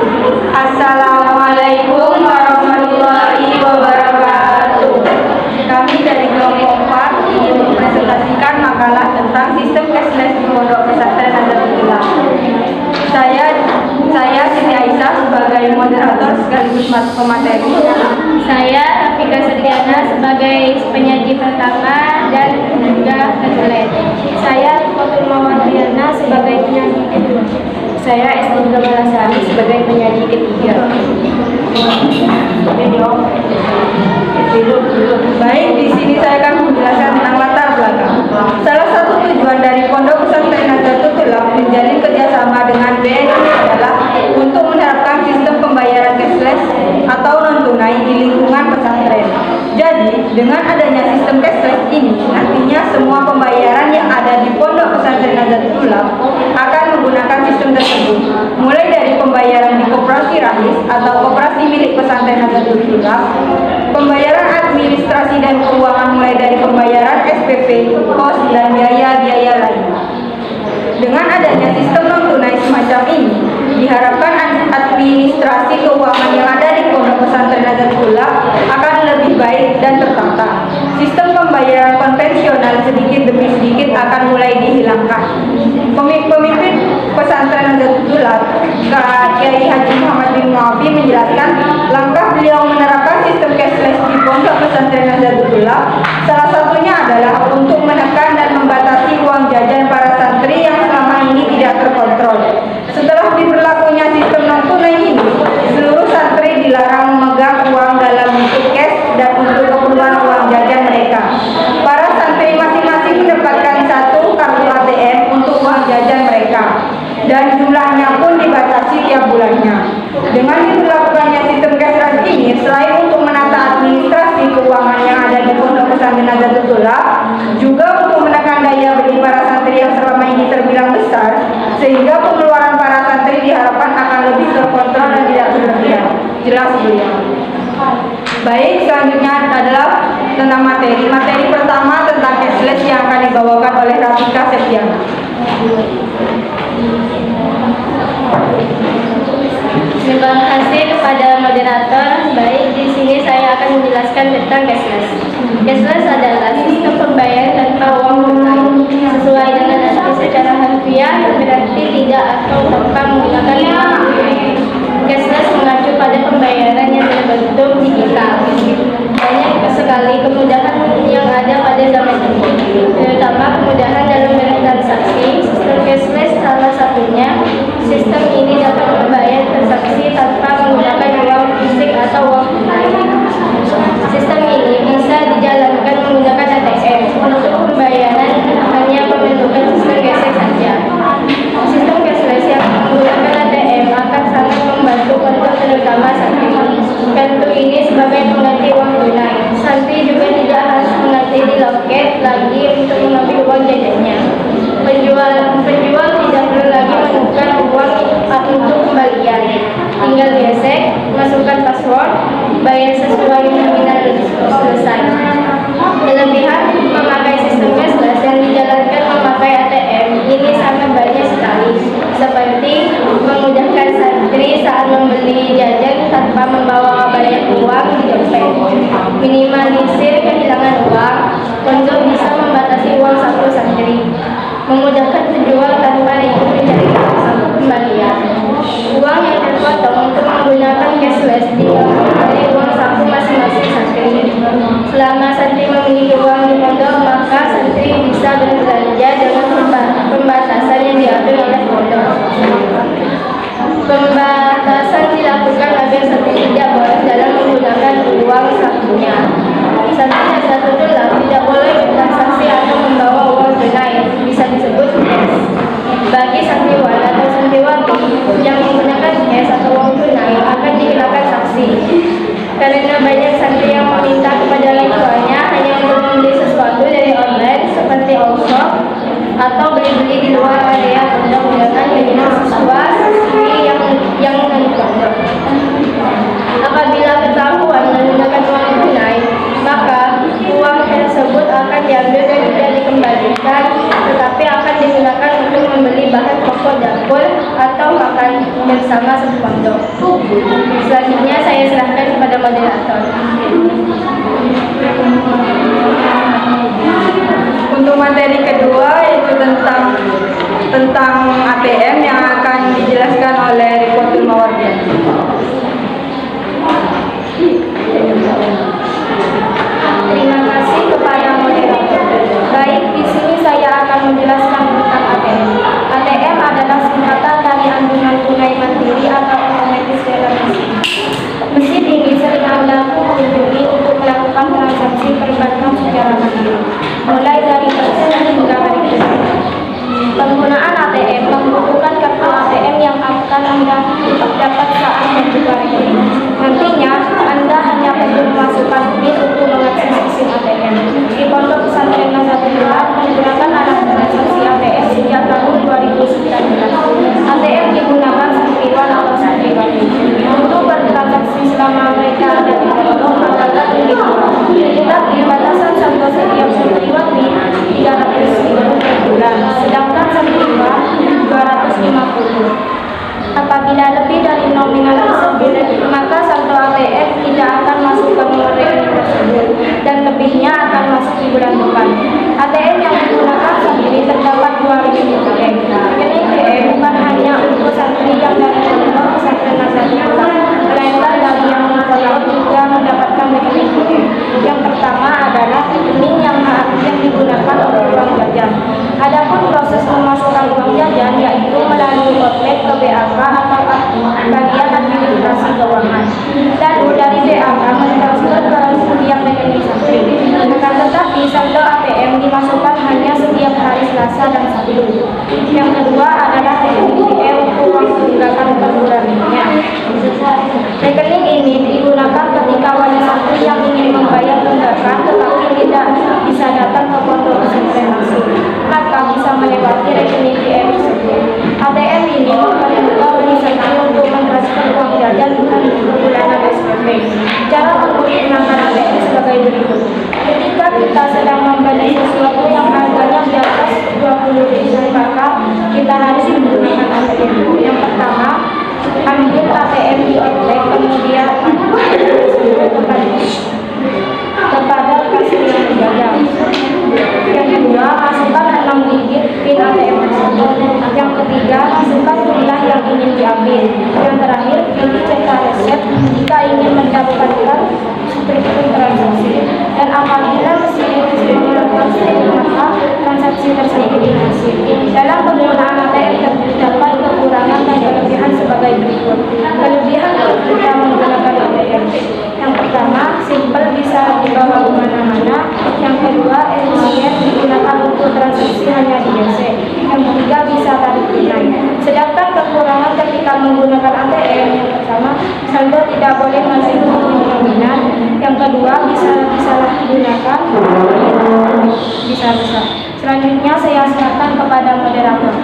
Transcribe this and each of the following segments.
Assalamualaikum warahmatullahi wabarakatuh. Kami dari kelompok 4 ingin mempresentasikan makalah tentang sistem cashless di Pondok Pesantren Nahdlatul. Saya Siti Aisyah sebagai moderator sekaligus pemateri. Saya Rafika Setiana sebagai penyaji pertama dan juga penulis. Saya Fatul Mawardiyana sebagai penyaji kedua. Saya Esti Gamalasari sebagai penyaji ketiga. Baik, di sini saya akan menjelaskan tentang latar belakang. Salah satu tujuan dari Pondok Pesantren Nahdlatul menjalin kerjasama dengan BNI adalah untuk menerapkan sistem pembayaran cashless atau non tunai di lingkungan pesantren. Jadi, dengan adanya sistem cashless ini, nantinya semua pembayaran yang ada di Pondok Pesantren Nahdlatul akan menggunakan sistem tersebut, mulai dari pembayaran di koperasi Rais atau koperasi milik pesantren Nahdlatul, pembayaran administrasi dan keuangan mulai dari pembayaran SPP, kos, dan biaya-biaya lain. Dengan adanya sistem non tunai semacam ini, diharapkan administrasi keuangan yang ada di Pondok Pesantren Nahdlatul akan lebih baik dan tertata. Sistem pembayaran konvensional sedikit demi sedikit akan mulai dihilangkan. Pemimpin pesantren Nahdlatul, Kiai Haji Muhammad bin Muafi menjelaskan langkah beliau menerapkan sistem cashless di Pondok Pesantren Nahdlatul salah satunya adalah untuk menekan dan membatasi uang jajan para santri yang selama ini tidak terkontrol. Setelah diberlakunya sistem non tunai ini, seluruh santri dilarang memegang uang dalam bentuk cash dan untuk keperluan uang jajan mereka. Para santri masing-masing mendapatkan satu kartu ATM untuk uang jajan mereka, dan jumlahnya pun dibatasi tiap bulannya. Dengan diberlakukannya sistem cashless ini, selain untuk menata administrasi keuangan yang ada di Pondok Pesantren Nahdlatul, juga untuk menekan daya beli para santri yang selama ini terbilang besar, sehingga pengeluaran para santri diharapkan akan lebih terkontrol dan tidak berlebihan. Jelas beliau. Baik, selanjutnya adalah tentang materi. Materi pertama tentang cashless yang akan dibawakan oleh Rafika Setiana. Terima kasih kepada moderator. Baik, di sini saya akan menjelaskan tentang cashless. Cashless adalah sistem pembayaran tanpa uang tunai. Sesuai dengan arti secara harfiah, berarti tidak atau tanpa menggunakan uang tunai. Cashless mengacu pada pembayaran yang berbentuk digital. Banyak sekali kemudahan yang ada pada zaman ini, terutama kemudahan dalam bertransaksi. Sistem cashless salah satunya. Sistem ini dapat membayar transaksi tanpa menggunakan uang fisik atau uang tunai. Sistem ini bisa dijalankan menggunakan ATM. Untuk pembayaran hanya pembentukan sistem gesek saja. Sistem cashless yang menggunakan ATM akan sangat membantu untuk terutama santri. Kartu ini sebagai pengganti uang tunai. Santri juga tidak harus mengantri di loket lagi untuk mengambil uang jajannya. Penjual tidak perlu lagi menukar uang untuk kembalian. Tinggal gesek, masukkan password, bayar sesuai nominal, selesai. Kelebihan memakai sistem cashless yang dijalankan memakai ATM ini sangat banyak sekali, seperti memudahkan santri saat membeli jajan tanpa membawa banyak uang di dompet, minimalisir kehilangan uang untuk bisa membatasi uang saku santri, memudahkan penjual tanpa ikut mencari kembalian. Uang yang terpotong untuk menggunakan cashless diambil dari uang saku masing-masing santri. Selama santri memiliki uang di pondok, maka santri bisa berbelanja dengan pembatasan yang diatur oleh pondok. Pembatasan dilakukan agar santri tidak boleh dalam menggunakan uang sakunya. Santri Nahdlatul tidak boleh bertransaksi atau membawa uang tunai, bisa disebut cash. Bagi santriwan atau santriwati yang menggunakan cash atau uang tunai akan dikenakan sanksi. Karena banyak santri yang meminta kepada orang tuanya hanya untuk membeli sesuatu dari online seperti all shop, Selanjutnya saya serahkan kepada moderator. Untuk materi kedua yaitu tentang ATM yang akan dijelaskan oleh Rikotul Mawardian. Terima kasih kepada moderator. Baik, di sini saya akan menjelaskan tentang ATM. ATM adalah singkatan dari Anjungan Tunai Mandiri atau Automatic Teller Machine. Mesin ini sering Anda kunjungi untuk melakukan transaksi perbankan secara mandiri, mulai dari persen hingga hari besar. Penggunaan ATM membutuhkan kartu ATM yang akan Anda dapat saat membuka rekening. Nantinya, Anda hanya perlu memasukkan PIN untuk mengakses mesin ATM. Di Pondok Pesantren Nazatul Ulum menggunakan alat transaksi ATM sejak tahun 2019. ATM digunakan santriwan atau santriwati untuk bertransaksi selama mereka ada di pondok atau di rumah. Tetapi batasan saldo setiap santriwati 350 per bulan, sedangkan santriwan 250. Apabila lebih dari nominal tersebut, maka saldo ATM tidak akan masuk ke nomor rekening tersebut dan lebihnya akan masuk di bulan depan. ATM yang digunakan sendiri terdapat dua rekening ATM. Rekening ATM bukan hanya untuk santri yang dari pondok pesantren Nazatul Ulum, melainkan bagi yang pondok juga mendapatkan rekening ATM. Yang pertama adalah rekening yang digunakan untuk uang jajan. Adapun proses memasukkan uang jajan yaitu melalui outlet ke BAK atau bagian administrasi keuangan. Lalu dari BAK mentransfer ke setiap rekening santri. Akan tetapi saldo ATM dimasukkan hanya setiap hari Selasa dan Sabtu. Yang kedua adalah rekening DE untuk uang tunggakan per bulannya. Rekening ini digunakan ketika wali santri yang ingin membayar tunggakan tetapi tidak bisa datang ke pondok pesantren langsung, maka bisa melewati rekening DE tersebut. ATM ini mempermudah bagi santri untuk mentransfer uang jajan bukan bulanan SPP. Cara menggunakan ATM sebagai berikut. Ketika kita sedang membeli sesuatu yang harganya di atas 20.000, maka kita harus menggunakan ATM. Yang pertama, ambil ATM di outlet, kemudian kepada kasir yang menjaga. Yang kedua, masukkan 6 digit PIN ATM tersebut. Yang ketiga, masukkan jumlah yang ingin diambil. Yang terakhir, pilih cetak resep jika ingin mendapatkan struktur transaksi. Dan apabila mesin tersebut melakukan maka transaksi tersebut dihasil. Dalam penggunaan ATM terdapat kekurangan dan kelebihan sebagai berikut. Kelebihan kita menggunakan ATM. Yang pertama, simple, bisa dibawa kemana-mana. Yang kedua, efisien, digunakan untuk transaksi hanya di BC. Yang ketiga, bisa tarik tunai. Sedangkan kekurangan ketika menggunakan ATM, yang pertama, saldo tidak boleh melebihi nominal. Yang kedua, bisa disalahgunakan, bisa. Selanjutnya saya serahkan kepada moderator.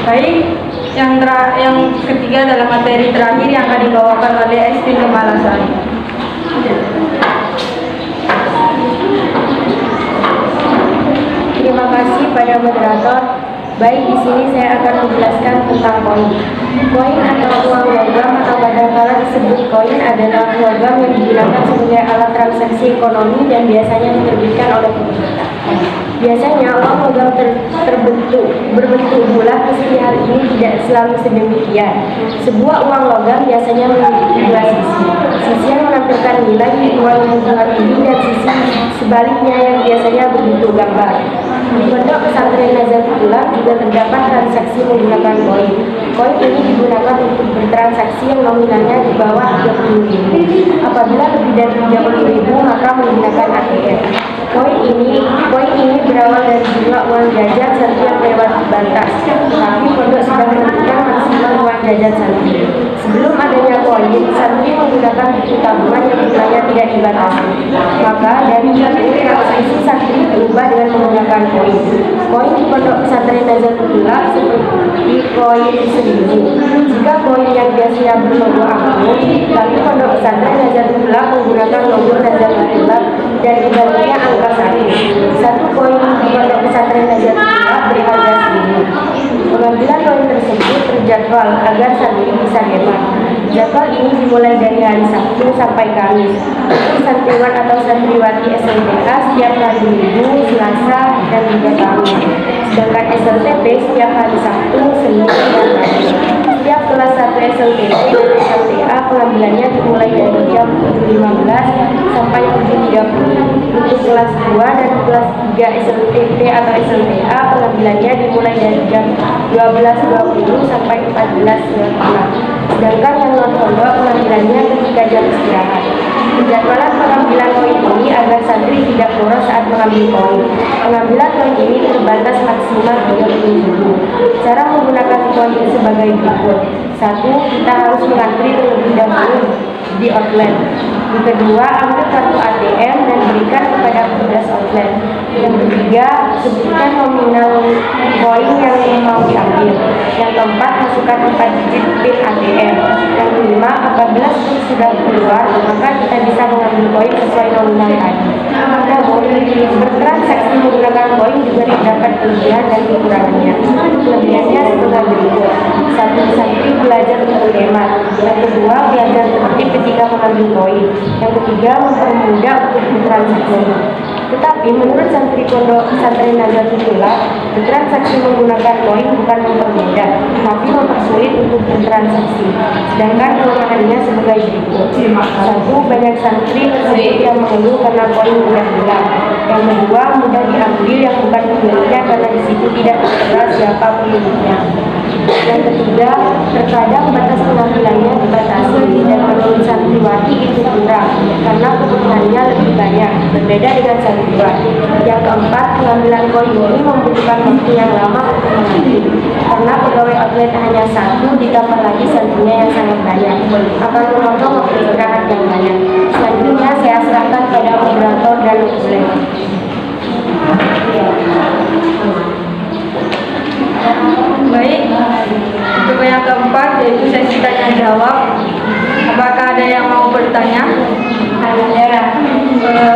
Baik, yang ketiga adalah materi terakhir yang akan dibawakan oleh Estin Kemalasari. Terima kasih pada moderator. Baik, di sini saya akan menjelaskan tentang koin. Koin atau uang logam atau kadangkala disebut koin adalah logam yang digunakan sebagai alat transaksi ekonomi dan biasanya diterbitkan oleh pemerintah. Biasanya uang logam berbentuk bulat, meski hal ini tidak selalu sedemikian. Sebuah uang logam biasanya memiliki dua sisi. Sisi yang menampilkan nilai uang yang bulat ini dan sisi sebaliknya yang biasanya berbentuk gambar. Di Pondok Pesantren Nazatul Ulum juga terdapat transaksi menggunakan koin. Koin ini digunakan untuk bertransaksi yang nominalnya di bawah 30.000. Apabila lebih dari 30.000 maka menggunakan ATM. Koin ini berawal dari jumlah uang jajan santri yang melewati batas. Tetapi pondok sudah menentukan maksimal uang jajan santri. Sebelum adanya koin, santri menggunakan buku tabungan yang jumlahnya tidak dibatasi. Maka dari itu transaksi santri berubah dengan menggunakan koin. Koin di Pondok Pesantren Nazatul Ulum seperti koin sendiri. Jika koin yang biasanya berlogo angklung, tapi Pondok Pesantren Nazatul Ulum menggunakan logo Nazatul Ulum dan digantinya angka 1. 1 koin Pondok Pesantren Nazatul Ulama berharga 1.000. Pengambilan koin tersebut terjadwal agar santri bisa hemat. Jadwal ini dimulai dari hari Sabtu sampai Kamis. Untuk santriwan atau santriwati SLTA setiap hari Minggu, Selasa, dan juga Kamis. Sedangkan SLTP setiap hari Sabtu, Senin, dan Rabu. Setiap kelas 1 SLTP dan SLTA pengambilannya dimulai dari jam 7.15 sampai 7.30. Untuk kelas 2 dan kelas 3 SLTP atau SLTA pengambilannya dimulai dari jam 12.20 sampai 14.50. Sedangkan yang non-pondok pengambilannya ketika jam istirahat. Penjadwalan pengambilan koin ini agar santri tidak boros saat mengambil koin. Pengambilan koin ini terbatas maksimal 30.000. Cara menggunakan koin sebagai berikut. 1. Kita harus mengantri terlebih dahulu di outlet. Yang kedua, ambil kartu ATM dan berikan kepada petugas outlet. Yang ketiga, sebutkan nominal koin yang mau diambil. Yang keempat, masukkan 4 digit PIN ATM. Yang kelima, apabila sudah keluar, maka kita bisa mengambil koin sesuai nominal tadi. Namun, bertransaksi menggunakan koin juga terdapat kelebihan dan kekurangannya. Kelebihannya sebagai berikut. 1. Santri belajar untuk hemat. Yang kedua, belajar tertib ketika mengambil koin. Yang ketiga, mempermudah untuk bertransaksi. Tetapi menurut santri pondok pesantren Nazatul Ulama, bertransaksi menggunakan koin bukan mempermudah, tapi mempersulit untuk bertransaksi. Sedangkan kelemahannya sebagai berikut. 1. Banyak santri tersebut yang mengeluh karena koin mudah hilang. Yang kedua, mudah diambil yang bukan pemiliknya karena di situ tidak tertera siapa pemiliknya. Yang ketiga, terkadang batas pengambilannya dibatasi dan menurut santriwati itu kurang karena kebutuhannya lebih banyak, berbeda dengan santriwati. Yang keempat, pengambilan koin ini membutuhkan waktu yang lama untuk mengambil karena pegawai outlet hanya 1, ditambah lagi santrinya yang sangat banyak, akan memotong waktu istirahat yang banyak. Selanjutnya saya serahkan pada moderator dan outlet. Baik, untuk yang keempat yaitu sesi tanya jawab. Apakah ada yang mau bertanya? Ada.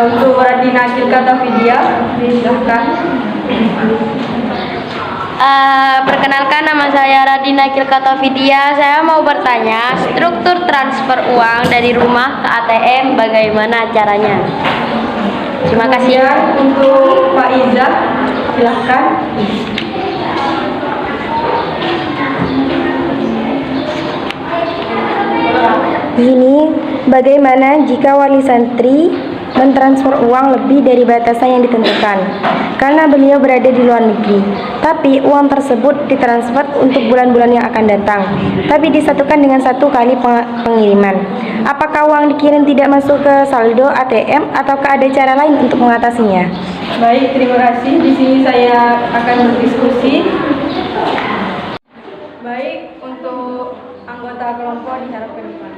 Untuk Radina Akilka Tafidia, silahkan. Perkenalkan, nama saya Radina Akilka Tafidia. Saya mau bertanya, struktur transfer uang dari rumah ke ATM bagaimana caranya? Terima kasih. Kemudian untuk Pak Iza, silahkan. Ini bagaimana jika wali santri mentransfer uang lebih dari batasan yang ditentukan karena beliau berada di luar negeri, tapi uang tersebut ditransfer untuk bulan-bulan yang akan datang, tapi disatukan dengan 1 kali pengiriman. Apakah uang dikirim tidak masuk ke saldo ATM ataukah ada cara lain untuk mengatasinya? Baik, terima kasih. Di sini saya akan berdiskusi. Baik, untuk anggota kelompok diharap ke depan.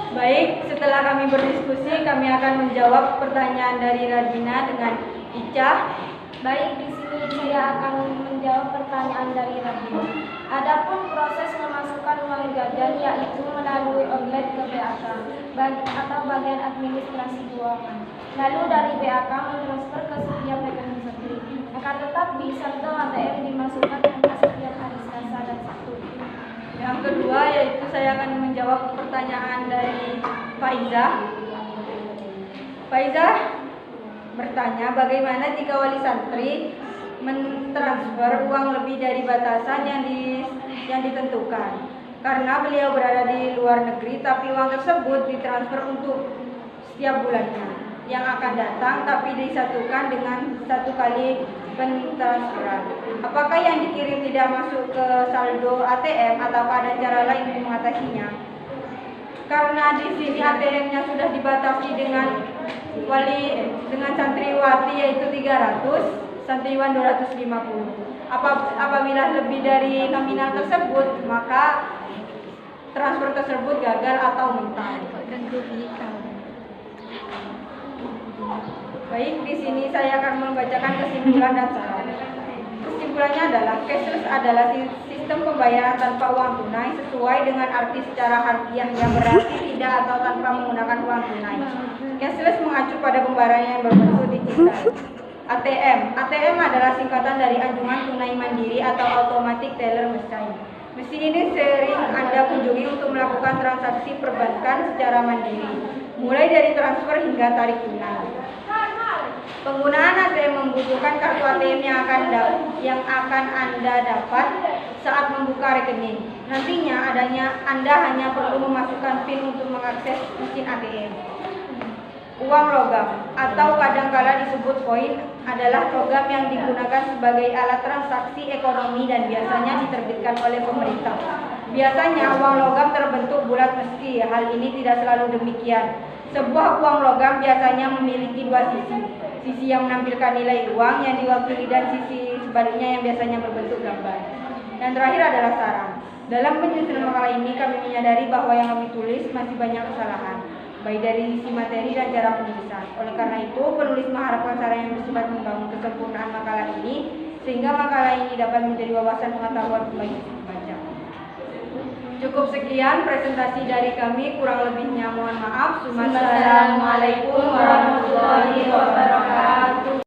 Baik, setelah kami berdiskusi, kami akan menjawab pertanyaan dari Radina dengan Ica. Baik, di sini saya akan menjawab pertanyaan dari Radina. Adapun proses memasukkan uang jajan yaitu melalui outlet ke BAK atau bagian administrasi keuangan. Lalu dari BAK mentransfer ke setiap rekening santri. Akan tetapi saldo ATM dimasukkan hanya setiap hari Selasa dan Sabtu. Yang kedua yaitu saya akan menjawab pertanyaan dari Faiza. Faiza bertanya, bagaimana jika wali santri mentransfer uang lebih dari batasan yang ditentukan karena beliau berada di luar negeri, tapi uang tersebut ditransfer untuk setiap bulannya yang akan datang, tapi disatukan dengan 1 kali pentransferan. Apakah yang dikirim tidak masuk ke saldo ATM atau ada cara lain untuk mengatasinya? Karena di sini ATM-nya sudah dibatasi dengan santriwati yaitu 300, santriwan 250. Apabila lebih dari nominal tersebut, maka transfer tersebut gagal atau mentah. Baik, di sini saya akan membacakan kesimpulan dan saran. Kesimpulannya adalah cashless adalah sistem sistem pembayaran tanpa uang tunai sesuai dengan arti secara harfiah yang berarti tidak atau tanpa menggunakan uang tunai. Cashless mengacu pada pembayaran yang berbentuk digital. ATM adalah singkatan dari anjungan tunai mandiri atau automatic teller machine. Mesin ini sering Anda kunjungi untuk melakukan transaksi perbankan secara mandiri, mulai dari transfer hingga tarik tunai. Penggunaan ATM membutuhkan kartu ATM yang akan Anda dapat saat membuka rekening. Nantinya Anda hanya perlu memasukkan PIN untuk mengakses mesin ATM. Uang logam atau kadangkala disebut koin adalah logam yang digunakan sebagai alat transaksi ekonomi dan biasanya diterbitkan oleh pemerintah. Biasanya uang logam terbentuk bulat meski hal ini tidak selalu demikian. Sebuah uang logam biasanya memiliki dua sisi yang menampilkan nilai uang yang diwakili dan sisi sebaliknya yang biasanya berbentuk gambar. Yang terakhir adalah saran. Dalam penyusunan makalah ini kami menyadari bahwa yang kami tulis masih banyak kesalahan, baik dari sisi materi dan cara penulisan. Oleh karena itu, penulis mengharapkan saran yang bersifat membangun kesempurnaan makalah ini, sehingga makalah ini dapat menjadi wawasan pengetahuan bagi pembaca. Cukup sekian presentasi dari kami, kurang lebihnya mohon maaf. Wassalamualaikum